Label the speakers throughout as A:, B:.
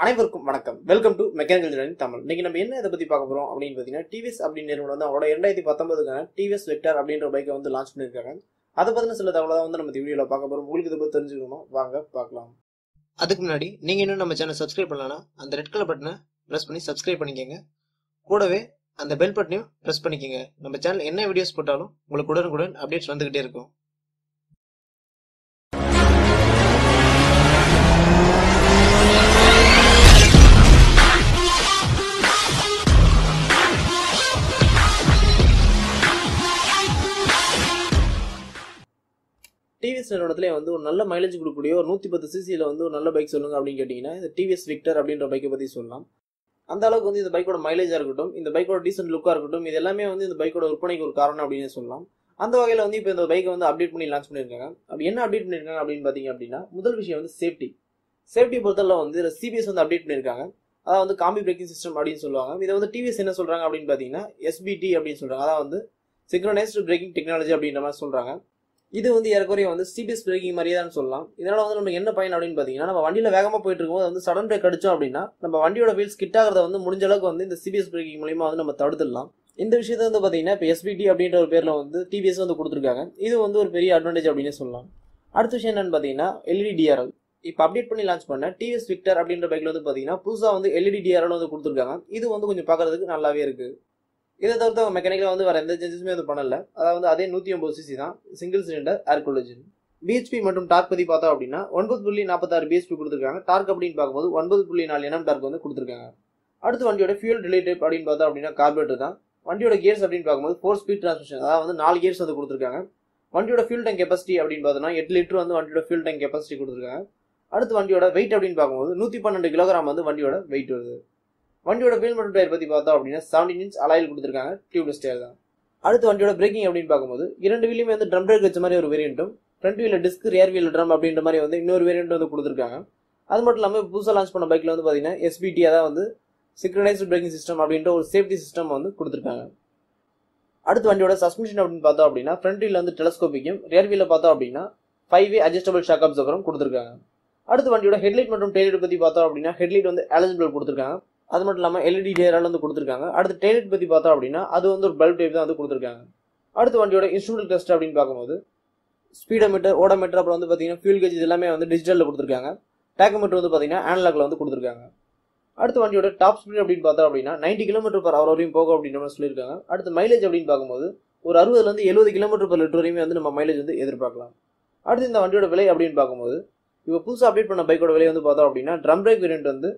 A: அனைவருக்கும் வணக்கம். Welcome to mechanical engineering Tamil. இன்னைக்கு நம்ம என்ன இதை பத்தி பார்க்க போறோம் அப்படின்னு பாத்தீங்கன்னா, டிவிஎஸ் அப்படின்னு நிறுவனம் வந்து அவங்களோட 2019 டிவிஎஸ் வெக்டர் அப்படின்ற பைக்கை வந்து லான்ச் பண்ணிருக்காங்க. அதை பத்தின சில தகவலை வந்து நம்ம வீடியோல பார்க்க போறோம். உங்களுக்கு இதை பத்தி தெரிஞ்சுக்கணும், வாங்க பார்க்கலாம். அதுக்கு முன்னாடி நீங்க இன்னும் நம்ம சேனல் சப்ஸ்கிரைப் பண்ணலன்னா அந்த ரெட் கலர் பட்டனை பிரஸ் பண்ணி சப்ஸ்கிரைப் பண்ணிக்கங்க. கூடவே அந்த பெல் பட்டனையும் பிரஸ் பண்ணிக்கங்க. நம்ம சேனல் என்ன வீடியோஸ் போட்டாலும் உங்களுக்கு உடனுக்குடன் அப்டேட்ஸ் வந்துகிட்டே இருக்கும். டிவிஎஸ் நிறுவனத்திலே வந்து ஒரு நல்ல மைலேஜ் கொடுக்கக்கூடிய ஒரு 110 சிசியில் வந்து ஒரு நல்ல பைக் சொல்லுங்க அப்படின்னு கேட்டிங்கன்னா, இந்த டிவிஎஸ் விக்டர் அப்படின்ற பைக்கை பற்றி சொல்லலாம். அந்த அளவுக்கு வந்து இந்த பைக்கோட மைலேஜாக இருக்கட்டும், இந்த பைக்கோட டீசென்ட் லுக்காக இருக்கட்டும், இது எல்லாமே வந்து இந்த பைக்கோட விற்பனைக்கு ஒரு காரணம் அப்படின்னு சொல்லலாம். அந்த வகையில் வந்து இப்போ இந்த பைக்கை வந்து அப்டேட் பண்ணி லான்ச் பண்ணியிருக்காங்க. அப்படி என்ன அப்டேட் பண்ணியிருக்காங்க அப்படின்னு பார்த்தீங்க அப்படின்னா, முதல் விஷயம் வந்து சேஃப்டி பொறுத்தவரை வந்து சிபிஎஸ் வந்து அப்டேட் பண்ணியிருக்காங்க. அதாவது வந்து காம்பி பிரேக்கிங் சிஸ்டம் அப்படின்னு சொல்லுவாங்க. இதை வந்து டிவிஎஸ் என்ன சொல்கிறாங்க அப்படின்னு பார்த்தீங்கன்னா, எஸ்பிடி அப்படின்னு சொல்கிறாங்க. அதாவது வந்து சிங்க்ரனைஸ்டு பிரேக்கிங் டெக்னாலஜி அப்படின்ற மாதிரி சொல்கிறாங்க. இது வந்து ஏறக்குறைய வந்து சிபிஎஸ் பிரேக்கிங் மாதிரியே தான் சொல்லலாம். இதனால வந்து நமக்கு என்ன பயன் அப்படின்னு பார்த்தீங்கன்னா, நம்ம வண்டியில் வேகமாக போயிட்டு இருக்கும்போது வந்து சடன் பிரேக் அடிச்சோம் அப்படின்னா நம்ம வண்டியோட வீல்ஸ் கிட் ஆகிறத வந்து முடிஞ்ச அளவுக்கு வந்து இந்த சிபிஎஸ் பிரேக்கிங் மூலமா வந்து நம்ம தடுத்துடலாம். இந்த விஷயத்தை வந்து பார்த்தீங்கன்னா இப்போ எஸ்பிடி அப்படின்ற ஒரு பேரில் வந்து டிவிஎஸ் வந்து கொடுத்துருக்காங்க. இது வந்து ஒரு பெரிய அட்வான்டேஜ் அப்படின்னு சொல்லலாம். அடுத்த விஷயம் என்னன்னு பார்த்தீங்கன்னா எல்இடி டிஆர்எல். இப்போ அப்டேட் பண்ணி லான்ச் பண்ண டிவிஎஸ் விக்டர் அப்படின்ற பைக்ல வந்து பார்த்தீங்கன்னா புதுசாக வந்து எல்இடி டிஆர்எல் வந்து கொடுத்துருக்காங்க. இது வந்து கொஞ்சம் பார்க்கறதுக்கு நல்லாவே இருக்கு. இதை தவிர்த்து அவங்க மெக்கானிக்கலாக வந்து வேறு எந்த சேஞ்சஸுமே வந்து பண்ணல. அதாவது அதே 150 சிசி தான், single cylinder air cooler engine. PHP மற்றும் டார்க் பற்றி பார்த்தோம் அப்படின்னா 9.46 பிஹெச்பி கொடுத்துருக்காங்க. டார்க் அப்படின்னு பார்க்கும்போது 9.4 Nm டார்க் வந்து கொடுத்துருக்காங்க. அடுத்து வண்டியோட ஃபியூல் டிலே டைப் அப்படின்னு பார்த்தோம் அப்படின்னா கார்பரேட்டர் தான். வண்டியோட கியர்ஸ் அப்படின்னு பார்க்கும்போது 4 ஸ்பீட் டிரான்ஸ்மிஷன், அதாவது வந்து 4 கியர்ஸ் வந்து கொடுத்துருக்காங்க. வண்டியோட ஃபியூல் டேங்க் கெப்பாசிட்டி அப்படின்னு பார்த்தோம்னா 8 லிட்டர் வந்து வண்டியோட ஃபியூல் டேங்க் கெப்பாசிட்டி கொடுத்துருக்காங்க. அடுத்து வண்டியோட வெயிட் அப்படின்னு பார்க்கும்போது 112 கிலோகிராம் வந்து வண்டியோட வெயிட் வருது. வண்டியோட வீல் மற்றும் டயர் பற்றி பார்த்தோம் அப்படின்னா 17 இன்ச் அலாயில் கொடுத்துருக்காங்க, டியூப்லெஸ் டயர் தான். அடுத்து வண்டியோட பிரேக்கிங் அப்படின்னு பார்க்கும்போது 2 வீலையுமே வந்து ட்ரம் பிரேக் வச்ச மாதிரி ஒரு வேரியண்ட்டும், ஃப்ரண்ட் வீல டிஸ்க் ரியர் வீல் ட்ரம் அப்படின்ற மாதிரி வந்து இன்னொரு வேரியண்ட் வந்து கொடுத்துருக்காங்க. அது மட்டும் இல்லாமல் புதுசாக லான்ச் பண்ண பைக்கில் வந்து பார்த்தீங்கன்னா எஸ்பிடி, அதாவது வந்து சிங்க்ரனைஸ்டு பிரேக்கிங் சிஸ்டம் அப்படின்ற ஒரு சேஃப்டி சிஸ்டம் வந்து கொடுத்துருக்காங்க. அடுத்து வண்டியோட சஸ்பென்ஷன் அப்படின்னு பார்த்தோம் அப்படின்னா ஃப்ரண்ட் வீல் வந்து டெலஸ்கோபிக்கும், ரியர் வீல பார்த்தோம் அப்படின்னா 5-வே அட்ஜஸ்டபிள் ஷாக் அப்சர்வரும் கொடுத்துருக்காங்க. அடுத்து வண்டியோட ஹெட்லைட் மற்றும் டெய்லைட் பற்றி பார்த்தோம் அப்படின்னா ஹெட்லைட் வந்து அலைஜபிள் கொடுத்துருக்காங்க. அது மட்டும் இல்லாமல் எல்இடி டிஆர்எல் வந்து கொடுத்துருக்காங்க. அடுத்து டெய்லைட் பற்றி பார்த்தோம் அப்படின்னா அது வந்து ஒரு பல்ப் டைப் தான் வந்து கொடுத்துருக்காங்க. அடுத்து வண்டியோட இன்ஸ்ட்ருமெண்டல் டெஸ்ட் அப்படின்னு பார்க்கும்போது ஸ்பீடோமீட்டர், ஓடோமீட்டர், அப்புறம் வந்து பார்த்தீங்கன்னா ஃபியூல் கேஜ், இது எல்லாமே வந்து டிஜிட்டலில் கொடுத்துருக்காங்க. டேக்கோமீட்டர் வந்து பார்த்தீங்கன்னா அனலாக்ல வந்து கொடுத்துருக்காங்க. அடுத்து வண்டியோட டாப் ஸ்பீட் அப்படின்னு பார்த்தோம் அப்படின்னா 90 km/h வரையும் போகும் அப்படின்ற மாதிரி சொல்லியிருக்காங்க. அடுத்து மைலேஜ் அப்படின்னு பார்க்கும்போது ஒரு 60 to 70 km/lit வரையுமே வந்து நம்ம மைலேஜ் வந்து எதிர்பார்க்கலாம். அடுத்து இந்த வண்டியோட விலை அப்படின்னு பார்க்கும்போது இப்போ புதுசாக அப்டேட் பண்ண பைக்கோட விலை வந்து பார்த்தோம் அப்படின்னா ட்ரம் பிரேக் வேரியன்ட் வந்து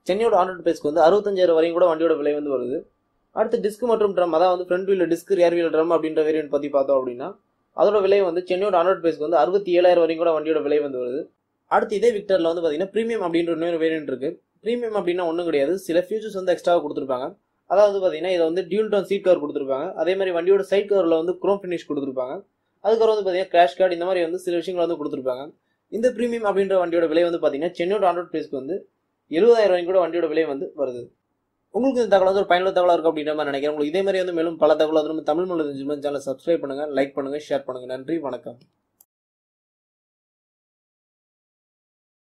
A: சென்னையோட ஆன்-ரோட் பிரைஸ்க்கு வந்து 65,000 வரையும் கூட வண்டியோட விலை வந்து வருது. அடுத்து டிஸ்க் மற்றும் ட்ரம், அதாவது வந்து front wheel disc rear wheel drum அப்படின்ற வேரியன்ட் பற்றி பார்த்தோம் அப்படின்னா அதோட விலை வந்து சென்னையோட ஆன்-ரோட் பிரைஸ்க்கு வந்து 67,000 வரையும் கூட வண்டியோட விலை வந்து வருது. அடுத்து இதே விக்டரில் வந்து பார்த்தீங்கன்னா ப்ரீமியம் அப்படின்ற இன்னொரு வேரியன்ட் இருக்கு. ப்ரீமியம் அப்படின்னா ஒன்றும் கிடையாது, சில ஃபியூச்சர்ஸ் வந்து எக்ஸ்ட்ராவாக கொடுத்துருப்பாங்க. அதாவது பார்த்தீங்கன்னா இதை வந்து டியூல் டோன் சீட் கவர் கொடுத்துருப்பாங்க. அதே மாதிரி வண்டியோட சைட் கவரில் வந்து குரோம் ஃபினிஷ் கொடுத்துருப்பாங்க. அதுக்கப்புறம் வந்து பார்த்தீங்கன்னா கிராஷ் கார்டு, இந்த மாதிரி வந்து சில விஷயங்கள் வந்து கொடுத்துருப்பாங்க. இந்த ப்ரீமியம் அப்படின்ற வண்டியோட விலை வந்து பார்த்தீங்கன்னா சென்னையோட ஆன்-ரோட் பிரைஸ்க்கு வந்து 70,000 வரைக்கும் கூட வண்டியோட விலை வந்து வருது. உங்களுக்கு இந்த தகவல் வந்து ஒரு பயனுள்ள தகவலாக இருக்கும் அப்படின்ற மாதிரி நினைக்கிறேன். உங்களுக்கு இதே மாதிரி வந்து மேலும் பல தகவல் வந்து நம்ம தமிழ் மொழி சேனலை சப்ஸ்கிரைப் பண்ணுங்க, லைக் பண்ணுங்க, ஷேர் பண்ணுங்க. நன்றி, வணக்கம்.